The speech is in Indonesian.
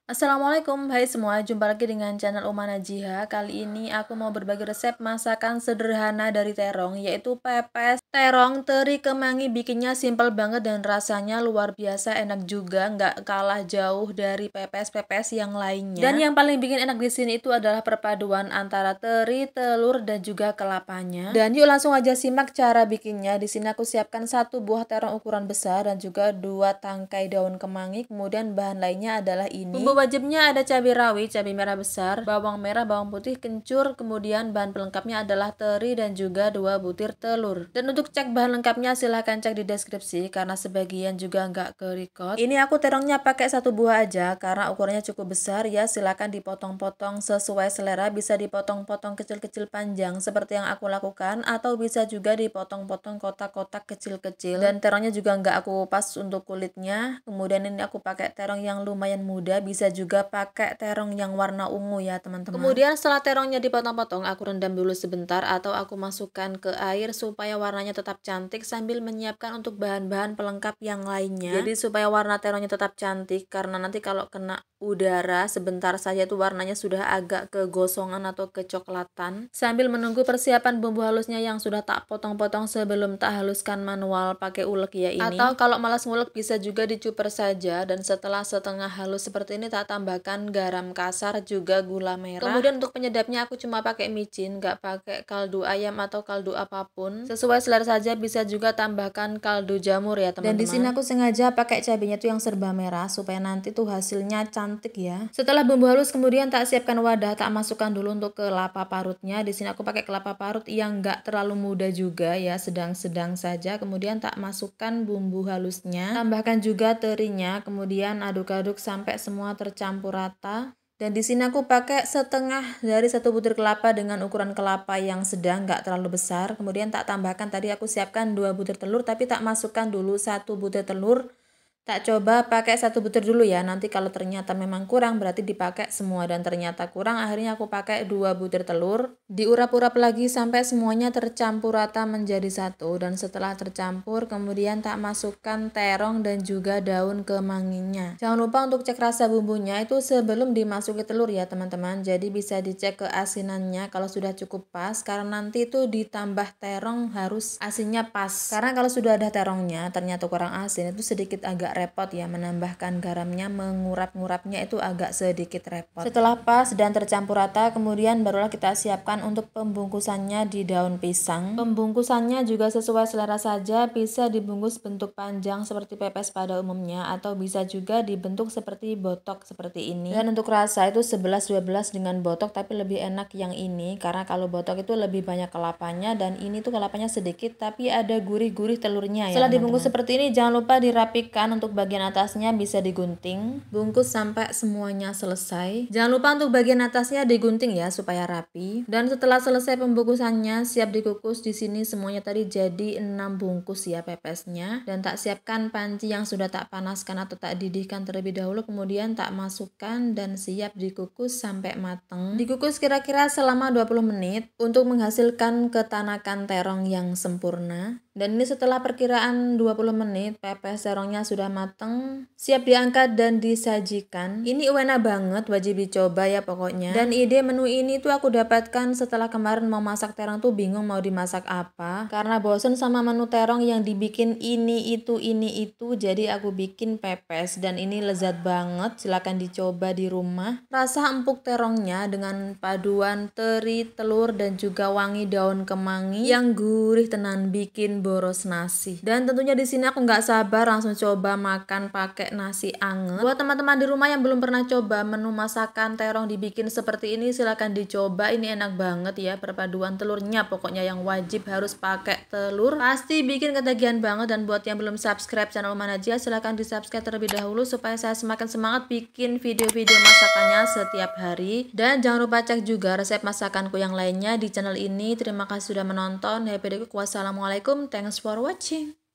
Assalamualaikum, hai semua, jumpa lagi dengan channel Uma Najiha. Kali ini aku mau berbagi resep masakan sederhana dari terong, yaitu pepes terong teri kemangi. Bikinnya simple banget dan rasanya luar biasa enak juga, nggak kalah jauh dari pepes-pepes yang lainnya. Dan yang paling bikin enak di sini itu adalah perpaduan antara teri, telur, dan juga kelapanya. Dan yuk langsung aja simak cara bikinnya. Di sini aku siapkan 1 buah terong ukuran besar dan juga 2 tangkai daun kemangi. Kemudian bahan lainnya adalah ini. Bumbu wajibnya ada cabai rawit, cabai merah besar, bawang merah, bawang putih, kencur, kemudian bahan pelengkapnya adalah teri dan juga 2 butir telur. Dan untuk cek bahan lengkapnya silahkan cek di deskripsi karena sebagian juga nggak ke-record. Ini aku terongnya pakai 1 buah aja karena ukurannya cukup besar ya, silahkan dipotong-potong sesuai selera, bisa dipotong-potong kecil-kecil panjang seperti yang aku lakukan atau bisa juga dipotong-potong kotak-kotak kecil-kecil. Dan terongnya juga nggak aku pas untuk kulitnya. Kemudian ini aku pakai terong yang lumayan muda, bisa juga pakai terong yang warna ungu ya teman-teman. Kemudian setelah terongnya dipotong-potong, aku rendam dulu sebentar atau aku masukkan ke air supaya warnanya tetap cantik sambil menyiapkan untuk bahan-bahan pelengkap yang lainnya. Jadi supaya warna terongnya tetap cantik, karena nanti kalau kena udara sebentar saja itu warnanya sudah agak kegosongan atau kecoklatan. Sambil menunggu persiapan bumbu halusnya yang sudah tak potong-potong sebelum tak haluskan manual pakai ulek ya ini. Atau kalau malas ngulek bisa juga dicuper saja, dan setelah setengah halus seperti ini tak tambahkan garam kasar juga gula merah. Kemudian untuk penyedapnya aku cuma pakai micin, nggak pakai kaldu ayam atau kaldu apapun. Sesuai selera saja, bisa juga tambahkan kaldu jamur ya teman-teman. Dan di sini aku sengaja pakai cabenya tuh yang serba merah supaya nanti tuh hasilnya cantik ya. Setelah bumbu halus kemudian tak siapkan wadah, tak masukkan dulu untuk kelapa parutnya. Di sini aku pakai kelapa parut yang nggak terlalu muda juga ya, sedang-sedang saja. Kemudian tak masukkan bumbu halusnya, tambahkan juga terinya, kemudian aduk-aduk sampai semua tercampur rata. Dan di sini aku pakai setengah dari 1 butir kelapa dengan ukuran kelapa yang sedang, nggak terlalu besar. Kemudian tak tambahkan, tadi aku siapkan 2 butir telur tapi tak masukkan dulu 1 butir telur. Tak coba pakai 1 butir dulu ya, nanti kalau ternyata memang kurang berarti dipakai semua, dan ternyata kurang akhirnya aku pakai 2 butir telur. Diurap-urap lagi sampai semuanya tercampur rata menjadi satu, dan setelah tercampur kemudian tak masukkan terong dan juga daun kemanginya. Jangan lupa untuk cek rasa bumbunya itu sebelum dimasuki telur ya teman-teman, jadi bisa dicek keasinannya kalau sudah cukup pas, karena nanti itu ditambah terong harus asinnya pas. Karena kalau sudah ada terongnya ternyata kurang asin itu sedikit agak repot ya, menambahkan garamnya, mengurap-ngurapnya itu agak sedikit repot. Setelah pas dan tercampur rata kemudian barulah kita siapkan untuk pembungkusannya di daun pisang. Pembungkusannya juga sesuai selera saja, bisa dibungkus bentuk panjang seperti pepes pada umumnya atau bisa juga dibentuk seperti botok seperti ini. Dan untuk rasa itu 11-12 dengan botok, tapi lebih enak yang ini karena kalau botok itu lebih banyak kelapanya dan ini tuh kelapanya sedikit tapi ada gurih-gurih telurnya ya. Setelah dibungkus seperti ini jangan lupa dirapikan. Untuk bagian atasnya bisa digunting, bungkus sampai semuanya selesai. Jangan lupa untuk bagian atasnya digunting ya supaya rapi. Dan setelah selesai pembungkusannya siap dikukus. Di sini semuanya tadi jadi 6 bungkus ya pepesnya, dan tak siapkan panci yang sudah tak panaskan atau tak didihkan terlebih dahulu, kemudian tak masukkan dan siap dikukus sampai matang. Dikukus kira-kira selama 20 menit untuk menghasilkan ketanakan terong yang sempurna. Dan ini setelah perkiraan 20 menit pepes terongnya sudah mateng, siap diangkat dan disajikan. Ini enak banget, wajib dicoba ya pokoknya. Dan ide menu ini tuh aku dapatkan setelah kemarin mau masak terong tuh bingung mau dimasak apa, karena bosen sama menu terong yang dibikin ini itu, jadi aku bikin pepes dan ini lezat banget, silahkan dicoba di rumah. Rasa empuk terongnya dengan paduan teri, telur, dan juga wangi daun kemangi yang gurih tenan, bikin boros nasi. Dan tentunya di sini aku nggak sabar langsung coba makan pakai nasi anget. Buat teman-teman di rumah yang belum pernah coba menu masakan terong dibikin seperti ini, silahkan dicoba. Ini enak banget ya, perpaduan telurnya pokoknya yang wajib harus pakai telur, pasti bikin ketagihan banget. Dan buat yang belum subscribe channel Uma Najiha, silahkan di subscribe terlebih dahulu supaya saya semakin semangat bikin video-video masakannya setiap hari. Dan jangan lupa cek juga resep masakanku yang lainnya di channel ini. Terima kasih sudah menonton. Happy day. Wassalamualaikum. Thanks for watching.